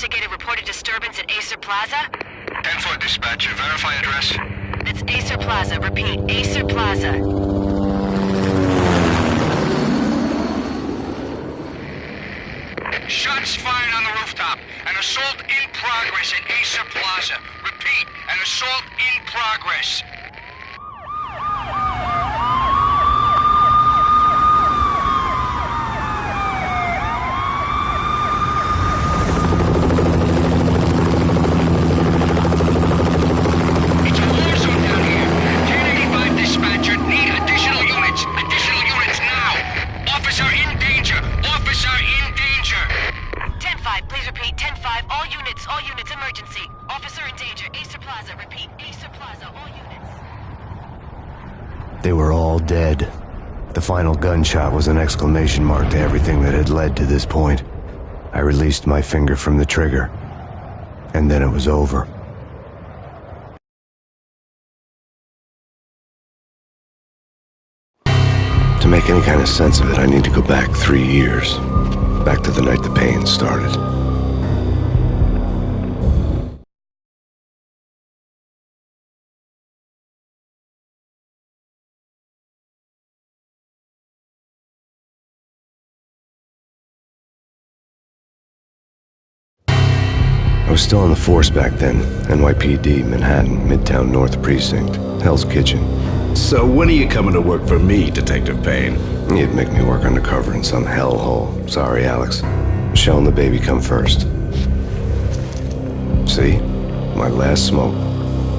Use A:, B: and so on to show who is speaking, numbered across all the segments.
A: investigated reported disturbance at Acer Plaza?
B: 10-4 dispatcher. Verify address.
A: It's Acer Plaza. Repeat, Acer Plaza.
B: Shots fired on the rooftop. An assault in progress at Acer Plaza. Repeat, an assault in progress. It's a war zone down here. 1085 dispatcher. Need additional units. Additional units now. Officer in danger. Officer in danger.
A: 10-5, please repeat. 10-5, all units, emergency. Officer in danger, Acer Plaza. Repeat, Acer Plaza, all units.
C: They were all dead. The final gunshot was an exclamation mark to everything that had led to this point. I released my finger from the trigger, and then it was over. To make any kind of sense of it, I need to go back 3 years. Back to the night the Payne started. I was still on the force back then. NYPD, Manhattan, Midtown North Precinct, Hell's Kitchen.
D: So when are you coming to work for me, Detective Payne?
C: You'd make me work undercover in some hellhole. Sorry, Alex. Michelle and the baby come first. See? My last smoke.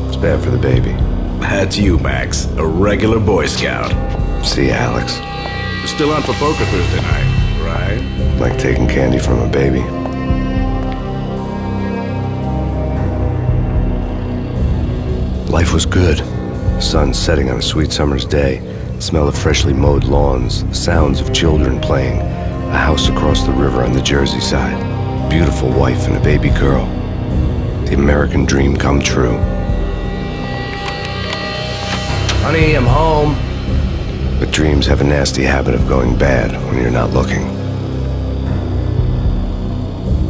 C: It's bad for the baby.
D: That's you, Max. A regular Boy Scout.
C: See, Alex?
D: You're still on for poker Thursday night, right?
C: Like taking candy from a baby. Life was good. The sun setting on a sweet summer's day. The smell of freshly mowed lawns. The sounds of children playing. A house across the river on the Jersey side. Beautiful wife and a baby girl. The American dream come true. Honey, I'm home. But dreams have a nasty habit of going bad when you're not looking.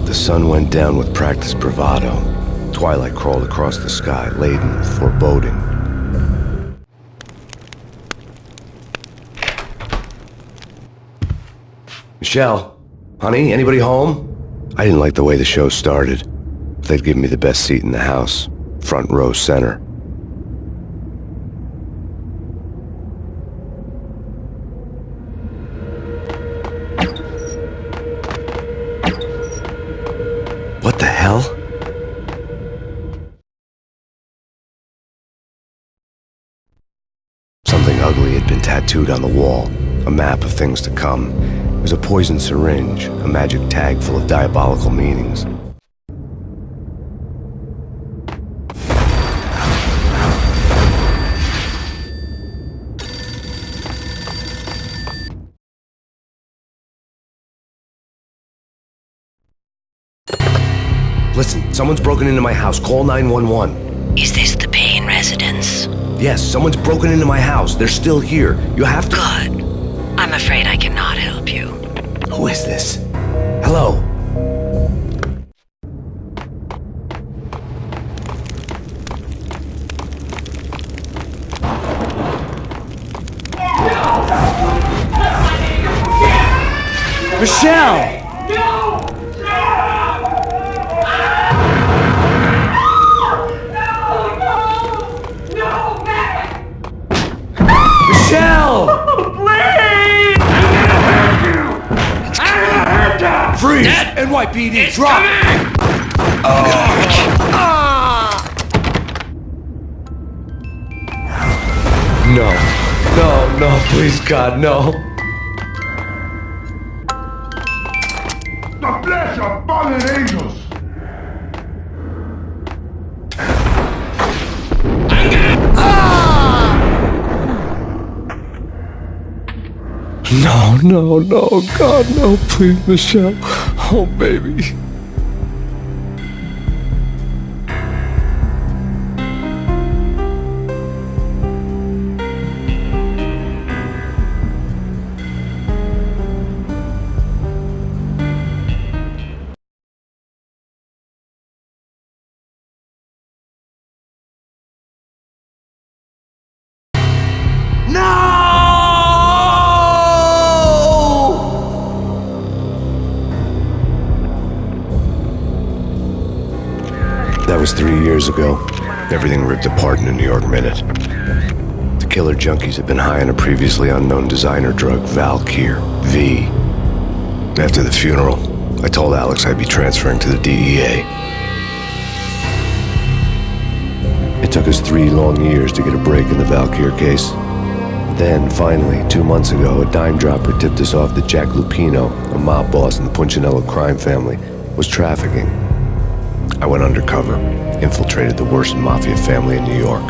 C: The sun went down with practiced bravado. Twilight crawled across the sky, laden with foreboding. Michelle? Honey, anybody home? I didn't like the way the show started. They'd given me the best seat in the house, front row center. What the hell? Something ugly had been tattooed on the wall, a map of things to come. It was a poison syringe, a magic tag full of diabolical meanings. Listen, someone's broken into my house. Call 911.
A: Is this the Payne residence?
C: Yes, someone's broken into my house. They're still here. You have to...
A: Good. I'm afraid I cannot help you.
C: Who is this? Hello? Michelle! Michelle!
B: Please!
C: Freeze! NYPD, drop! No, please, God, no.
B: The flesh of fallen angels!
C: No, God, no, please, Michelle. Oh, baby. was 3 years ago. Everything ripped apart in a New York minute. The killer junkies had been high on a previously unknown designer drug, Valkyr, V. After the funeral, I told Alex I'd be transferring to the DEA. It took us 3 long years to get a break in the Valkyr case. Then, finally, 2 months ago, a dime dropper tipped us off that Jack Lupino, a mob boss in the Punchinello crime family, was trafficking. I went undercover, infiltrated the worst mafia family in New York.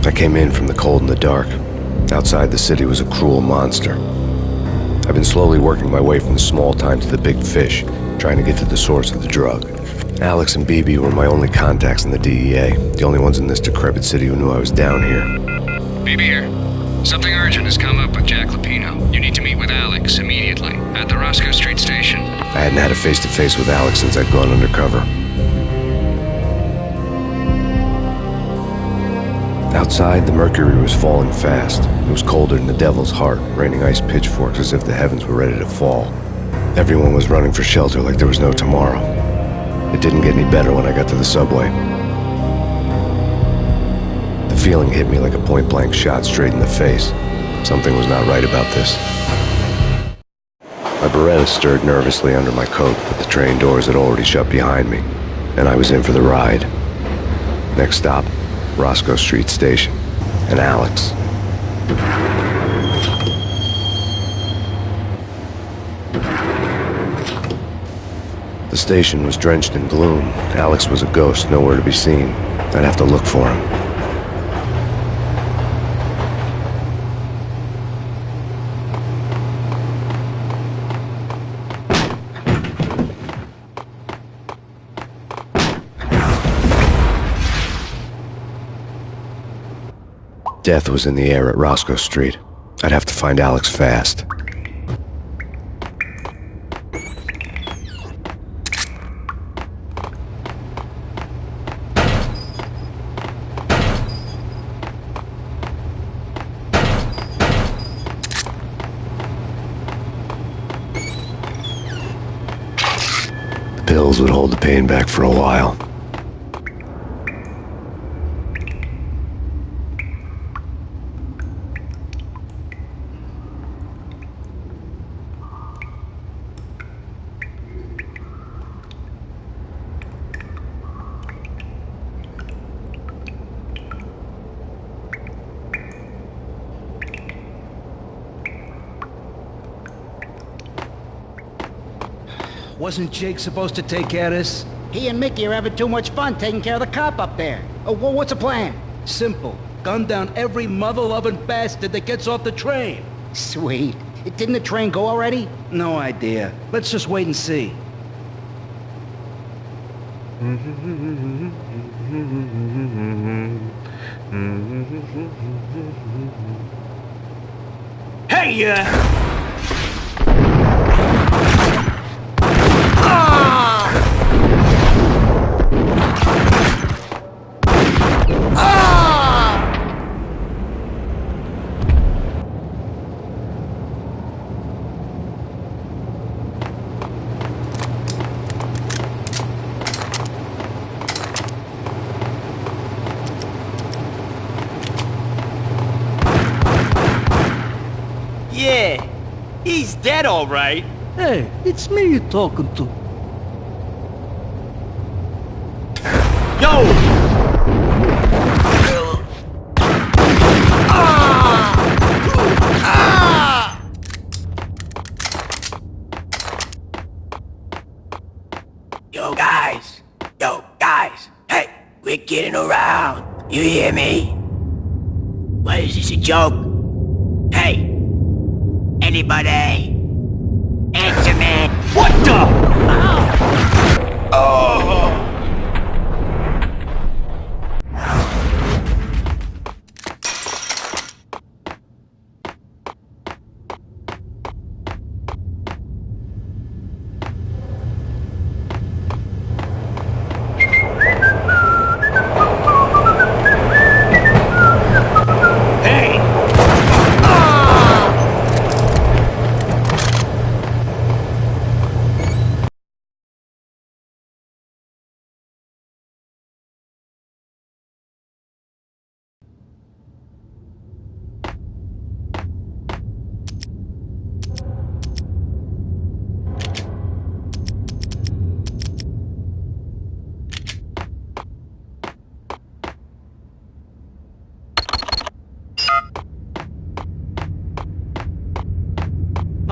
C: I came in from the cold and the dark. Outside the city was a cruel monster. I've been slowly working my way from the small time to the big fish, trying to get to the source of the drug. Alex and BB were my only contacts in the DEA, the only ones in this decrepit city who knew I was down here.
B: BB here. Something urgent has come up with Jack Lupino. You need to meet with Alex immediately at the Roscoe Street station.
C: I hadn't had a face-to-face with Alex since I'd gone undercover. Outside, the mercury was falling fast. It was colder than the devil's heart, raining ice pitchforks as if the heavens were ready to fall. Everyone was running for shelter like there was no tomorrow. It didn't get any better when I got to the subway. The feeling hit me like a point-blank shot straight in the face. Something was not right about this. My Beretta stirred nervously under my coat, but the train doors had already shut behind me, and I was in for the ride. Next stop, Roscoe Street Station, and Alex. The station was drenched in gloom. Alex was a ghost, nowhere to be seen. I'd have to look for him. Death was in the air at Roscoe Street. I'd have to find Alex fast. The pills would hold the pain back for a while.
E: Wasn't Jake supposed to take care of this?
F: He and Mickey are having too much fun taking care of the cop up there. What's the plan?
E: Simple. Gun down every mother-loving bastard that gets off the train.
F: Sweet. Didn't the train go already?
E: No idea. Let's just wait and see. Hey,
G: Yeah, he's dead all right.
E: Hey, it's me you're talking to.
G: Yo!
H: Yo guys, hey, we're getting around. You hear me? What is this, a joke? Hey, anybody? Answer me.
G: What the?
H: Oh!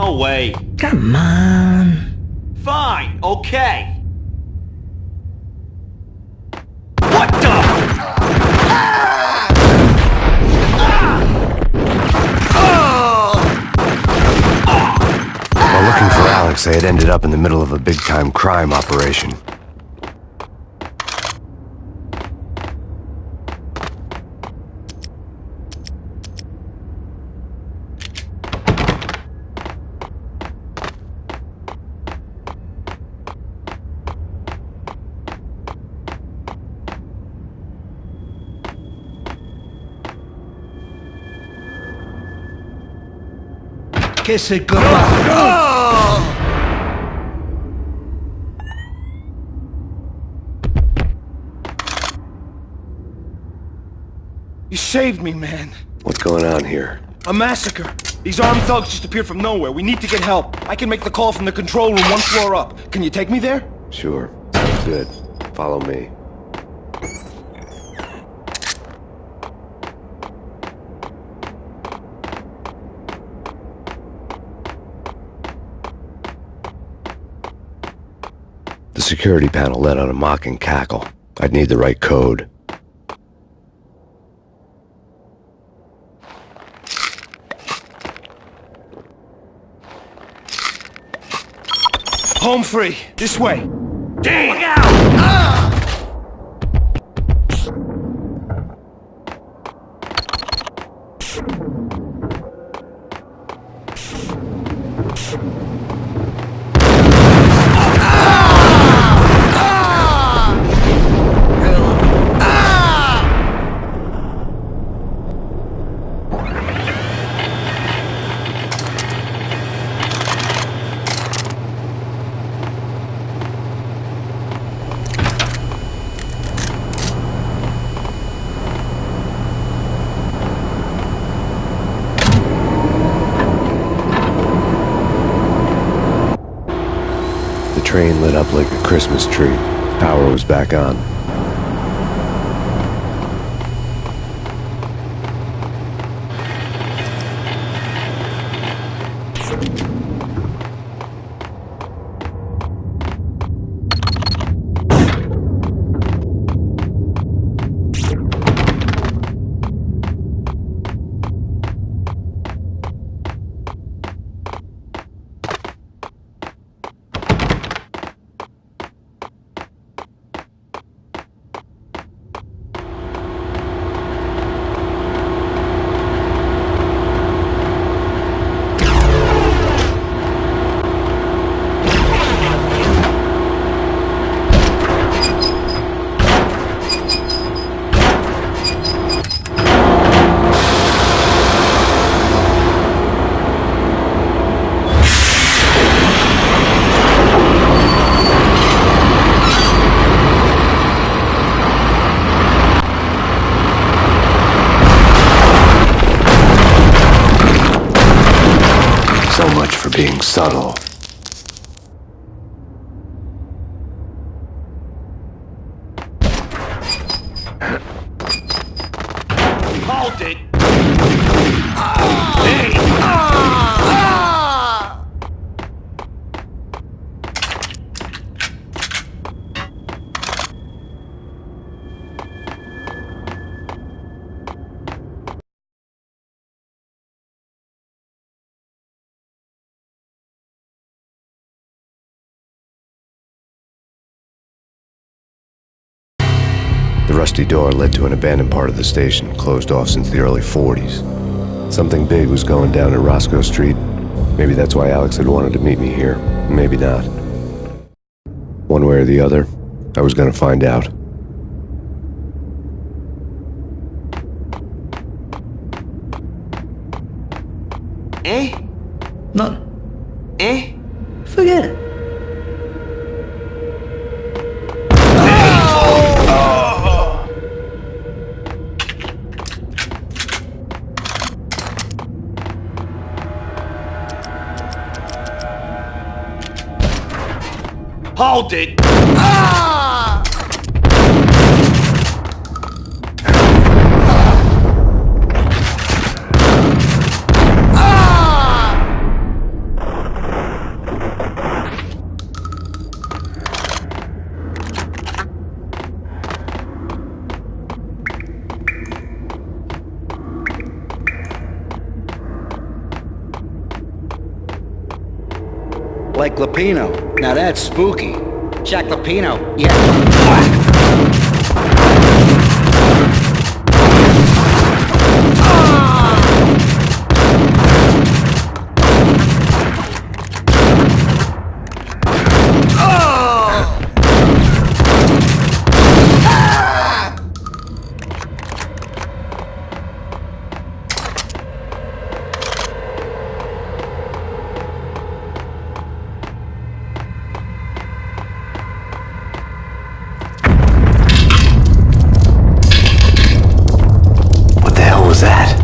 G: No way.
F: Come on.
G: Fine, okay. What the?
C: While looking for Alex, they had ended up in the middle of a big-time crime operation.
E: Kiss it goodbye.
I: You saved me, man.
C: What's going on here?
I: A massacre. These armed thugs just appeared from nowhere. We need to get help. I can make the call from the control room one floor up. Can you take me there?
C: Sure. Sounds good. Follow me. The security panel let out a mocking cackle. I'd need the right code.
I: Home free. This way.
G: Damn! Look out!
C: The train lit up like a Christmas tree. Power was back on. So much for being subtle.
G: Hold it!
C: The rusty door led to an abandoned part of the station, closed off since the early 40s. Something big was going down at Roscoe Street. Maybe that's why Alex had wanted to meet me here. Maybe not. One way or the other, I was gonna find out.
G: Eh?
F: None.
G: Eh?
F: Forget it.
G: Hold it!
E: like Lapino. Now that's spooky.
F: Jack Lapino, yeah.
C: What the hell was that?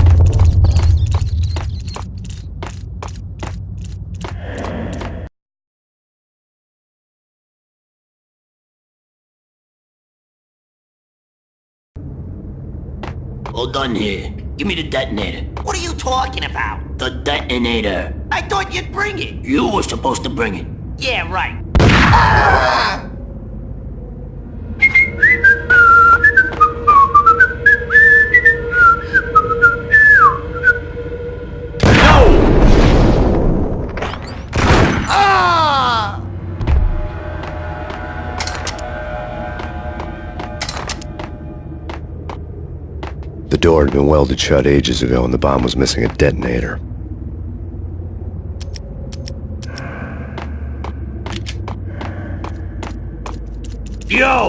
H: All done here. Give me the detonator.
J: What are you talking about?
H: The detonator.
J: I thought you'd bring it.
H: You were supposed to bring it.
J: Yeah, right.
C: The door had been welded shut ages ago and the bomb was missing a detonator.
G: Yo!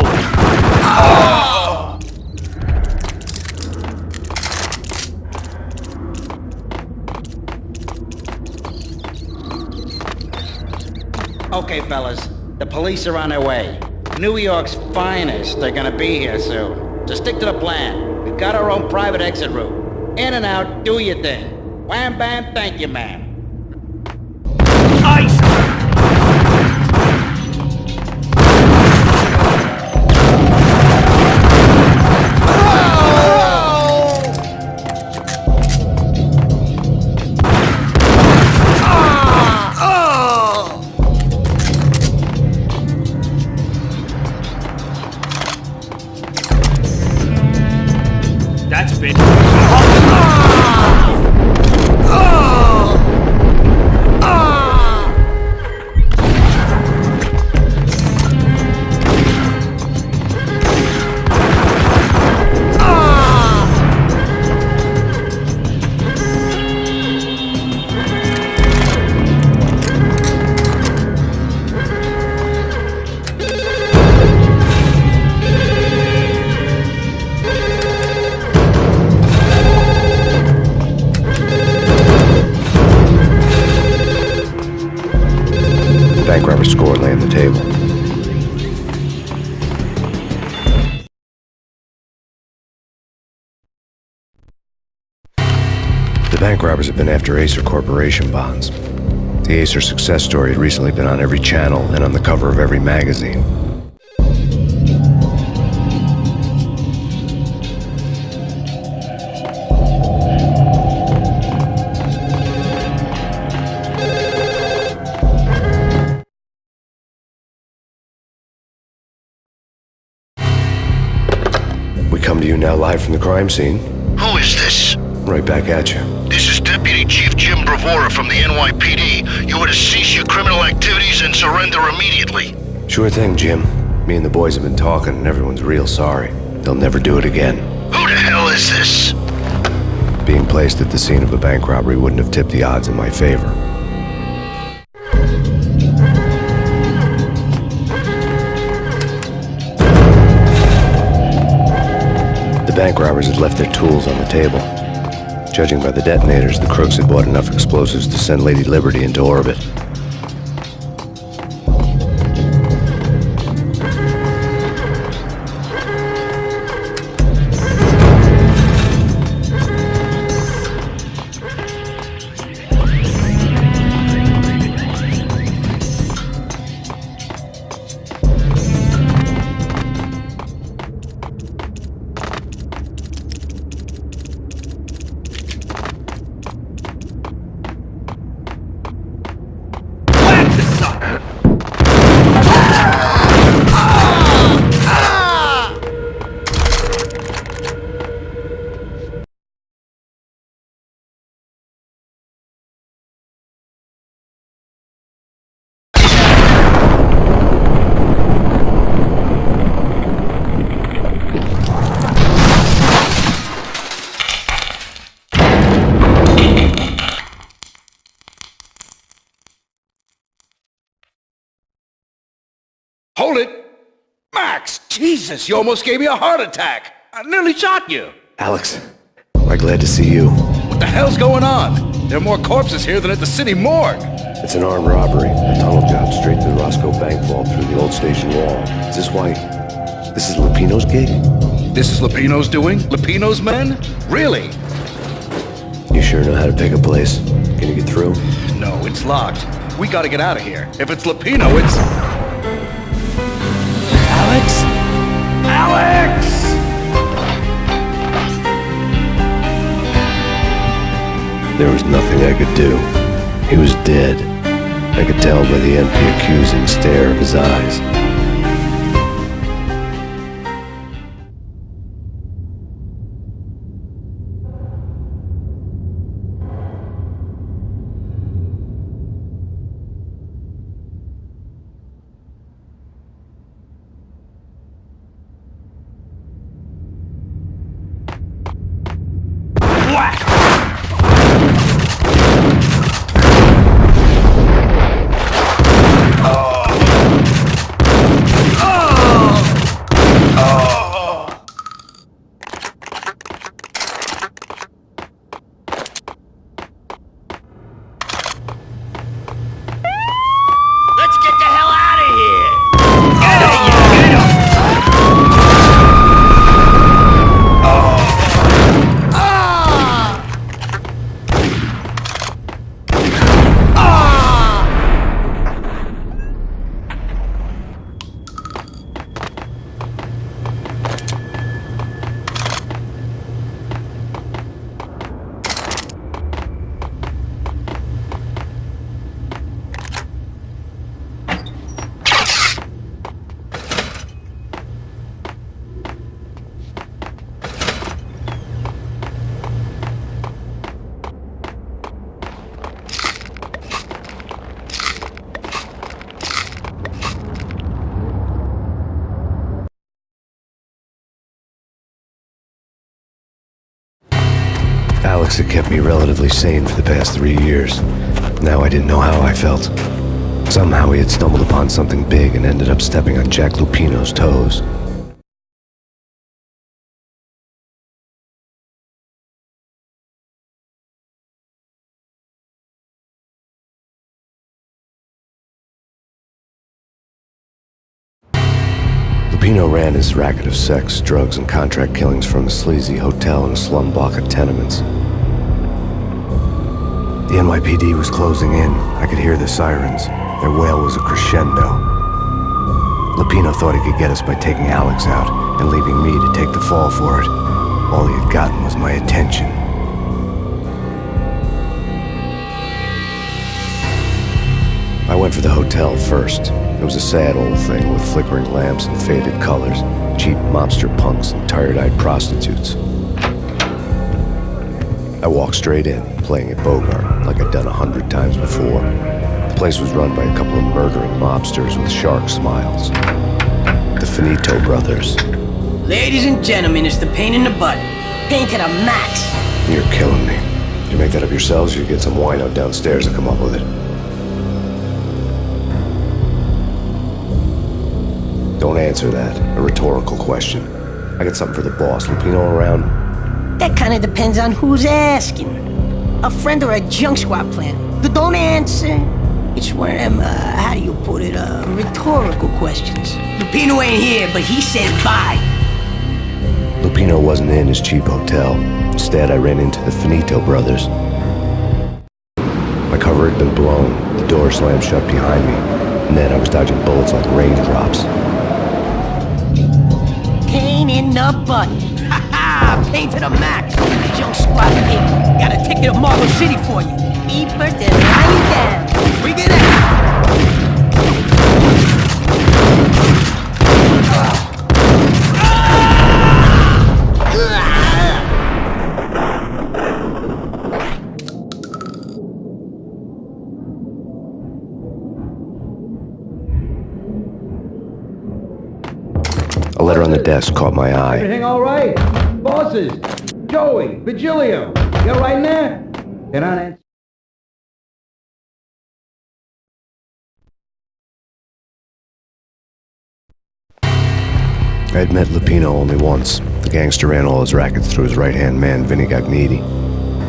F: Okay, fellas. The police are on their way. New York's finest are gonna be here soon. So stick to the plan. We've got our own private exit route. In and out, do your thing. Wham bam, thank you, ma'am.
G: Ice! That's been...
C: Bank robber score lay on the table. The bank robbers have been after Acer Corporation bonds. The Acer success story had recently been on every channel and on the cover of every magazine. We come to you now live from the crime scene.
K: Who is this?
C: Right back at you.
K: This is Deputy Chief Jim Bravura from the NYPD. You are to cease your criminal activities and surrender immediately.
C: Sure thing, Jim. Me and the boys have been talking and everyone's real sorry. They'll never do it again.
K: Who the hell is this?
C: Being placed at the scene of a bank robbery wouldn't have tipped the odds in my favor. The bank robbers had left their tools on the table. Judging by the detonators, the crooks had bought enough explosives to send Lady Liberty into orbit.
E: Jesus, you almost gave me a heart attack. I nearly shot you.
C: Alex, am I glad to see you?
E: What the hell's going on? There are more corpses here than at the city morgue.
C: It's an armed robbery. A tunnel job straight to the Roscoe Bank vault through the old station wall. Is this why... This is Lupino's gig?
E: This is Lupino's doing? Lupino's men? Really?
C: You sure know how to pick a place. Can you get through?
E: No, it's locked. We gotta get out of here. If it's Lupino, it's...
J: Alex? Alex!
C: There was nothing I could do. He was dead. I could tell by the empty, accusing stare of his eyes. Alex had kept me relatively sane for the past 3 years. Now I didn't know how I felt. Somehow he had stumbled upon something big and ended up stepping on Jack Lupino's toes. Lupino ran his racket of sex, drugs, and contract killings from a sleazy hotel in a slum block of tenements. The NYPD was closing in. I could hear the sirens. Their wail was a crescendo. Lupino thought he could get us by taking Alex out and leaving me to take the fall for it. All he had gotten was my attention. I went for the hotel first. It was a sad old thing with flickering lamps and faded colors, cheap mobster punks and tired-eyed prostitutes. I walked straight in, playing it Bogart, like I'd done 100 times before. The place was run by a couple of murdering mobsters with shark smiles. The Finito brothers.
J: Ladies and gentlemen, it's the Payne in the butt. Payne to the max.
C: You're killing me. Did you make that up yourselves, or you get some wino downstairs to come up with it? Don't answer that. A rhetorical question. I got something for the boss. Lupino around?
J: That kind of depends on who's asking. A friend or a junk squad plan. Don't answer. It's one of them, how do you put it, rhetorical questions. Lupino ain't here, but he said bye.
C: Lupino wasn't in his cheap hotel. Instead, I ran into the Finito brothers. My cover had been blown. The door slammed shut behind me. And then I was dodging bullets like raindrops.
J: Payne in the butt. Ha ha! Payne to the max. Junk squad pig. Got a ticket to Marble City for you. Be first and line down. Bring it out.
C: A letter on the desk caught my eye.
E: Everything all right? Bosses, Joey, Vigilio, you all right in there? Get on it.
C: I'd met Lupino only once. The gangster ran all his rackets through his right-hand man, Vinny Gagniti.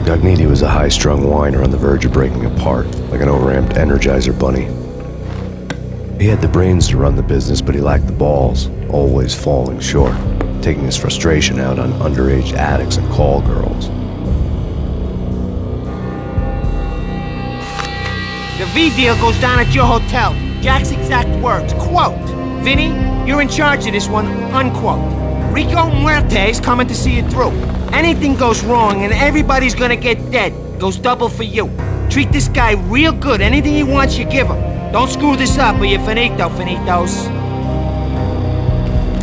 C: Gagniti was a high-strung whiner on the verge of breaking apart, like an overamped Energizer bunny. He had the brains to run the business, but he lacked the balls, always falling short, taking his frustration out on underage addicts and call girls.
J: The V deal goes down at your hotel. Jack's exact words, quote, "Vinny, you're in charge of this one," unquote. Rico Muerte's coming to see it through. Anything goes wrong and everybody's gonna get dead. Goes double for you. Treat this guy real good. Anything he wants, you give him. Don't screw this up or you're finito, finitos.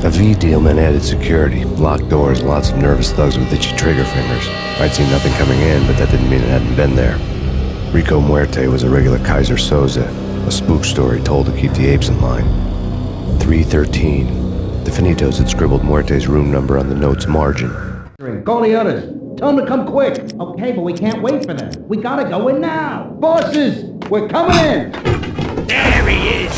C: A V deal meant added security, locked doors, and lots of nervous thugs with itchy trigger fingers. I'd seen nothing coming in, but that didn't mean it hadn't been there. Rico Muerte was a regular Kaiser Soze, a spook story told to keep the apes in line. 313. The Finitos had scribbled Muerte's room number on the note's margin.
E: Call the others. Tell them to come quick. Okay, but we can't wait for them. We gotta go in now. Bosses, we're coming in.
G: There he is!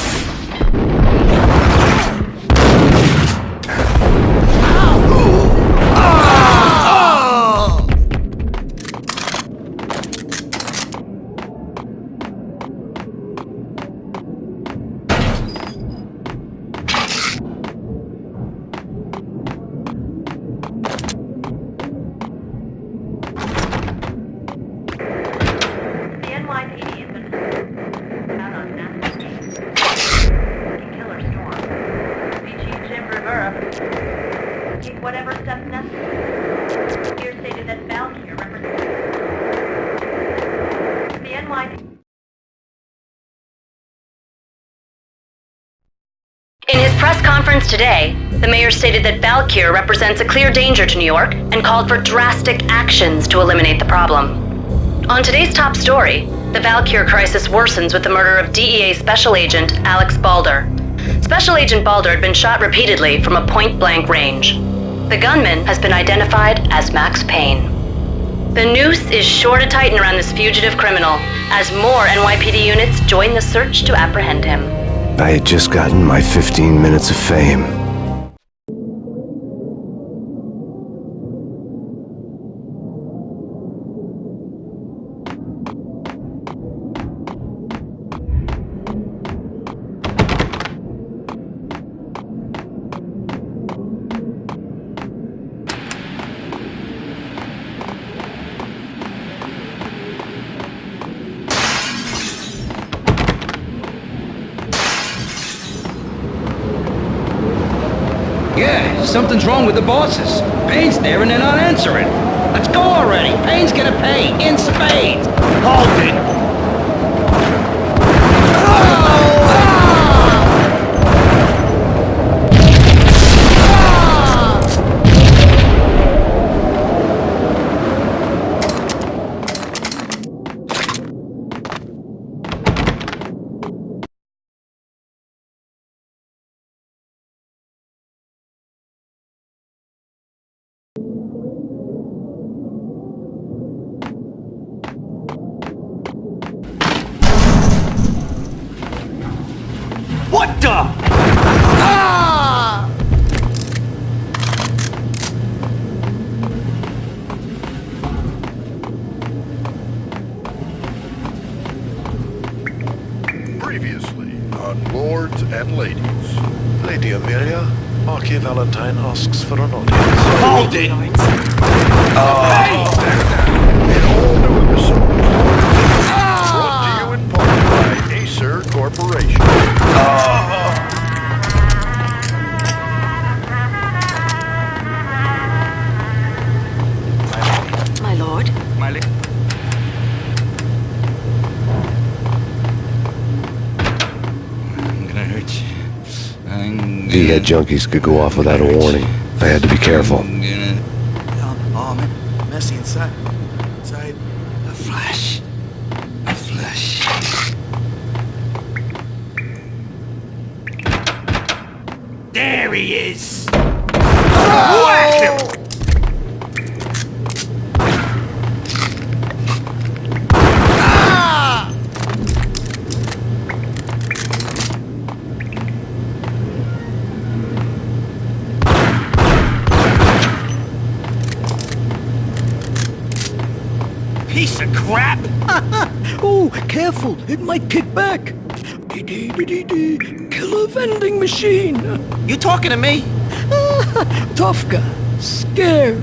A: Whatever steps necessary. Here stated that Valkyrie represents the NYPD. In his press conference today, the mayor stated that Valkyrie represents a clear danger to New York and called for drastic actions to eliminate the problem. On today's top story, the Valkyrie crisis worsens with the murder of DEA Special Agent Alex Balder. Special Agent Balder had been shot repeatedly from a point-blank range. The gunman has been identified as Max Payne. The noose is sure to tighten around this fugitive criminal as more NYPD units join the search to apprehend him.
C: I had just gotten my 15 minutes of fame.
E: Yeah, something's wrong with the bosses. Payne's there and they're not answering. Let's go already. Payne's gonna pay in spades.
G: Hold it! What the?
K: Previously on Lords and Ladies. Lady Amelia, Marquis Valentine asks for an audience.
G: Hold it!
K: In all new episodes. Brought to you in part by Acer Corporation.
A: My lord.
G: Miley? I'm gonna hurt you.
C: V-head junkies could go off without a warning. I had to be careful.
I: Oh, man. Messy inside. Inside.
G: A flash. A flash. There he is! Whack him! piece of crap!
L: Oh, careful, it might kick back. Killer vending machine.
F: You talking to me?
L: Tough guy, scared.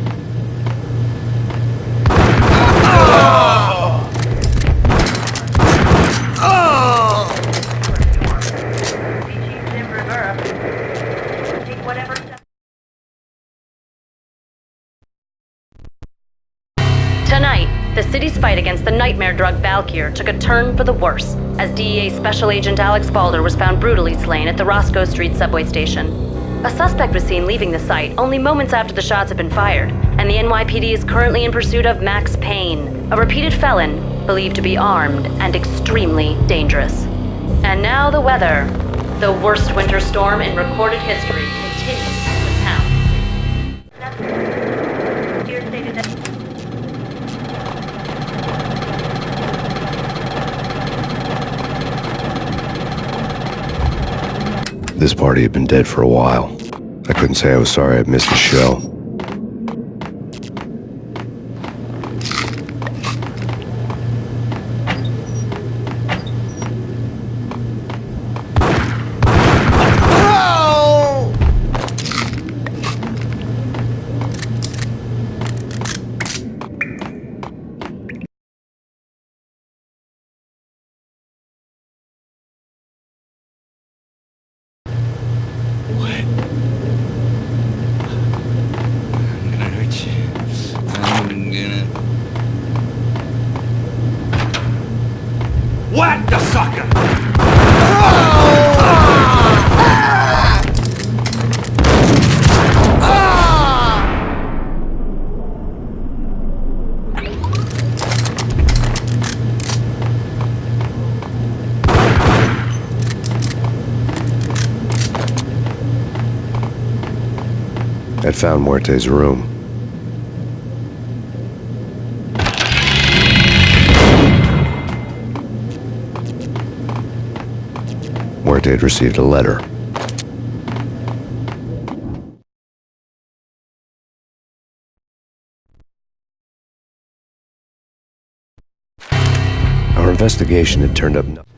A: Tonight, the city's fight against the nightmare drug Valkyr took a turn for the worse as DEA Special Agent Alex Balder was found brutally slain at the Roscoe Street subway station. A suspect was seen leaving the site only moments after the shots had been fired, and the NYPD is currently in pursuit of Max Payne, a repeated felon believed to be armed and extremely dangerous. And now the weather. The worst winter storm in recorded history continues in the town. Dear stated that
C: This party had been dead for a while. I couldn't say I was sorry I'd missed the show.
G: Whack the sucker!
C: I'd found Muerte's room. Muerte had received a letter. Our investigation had turned up nothing.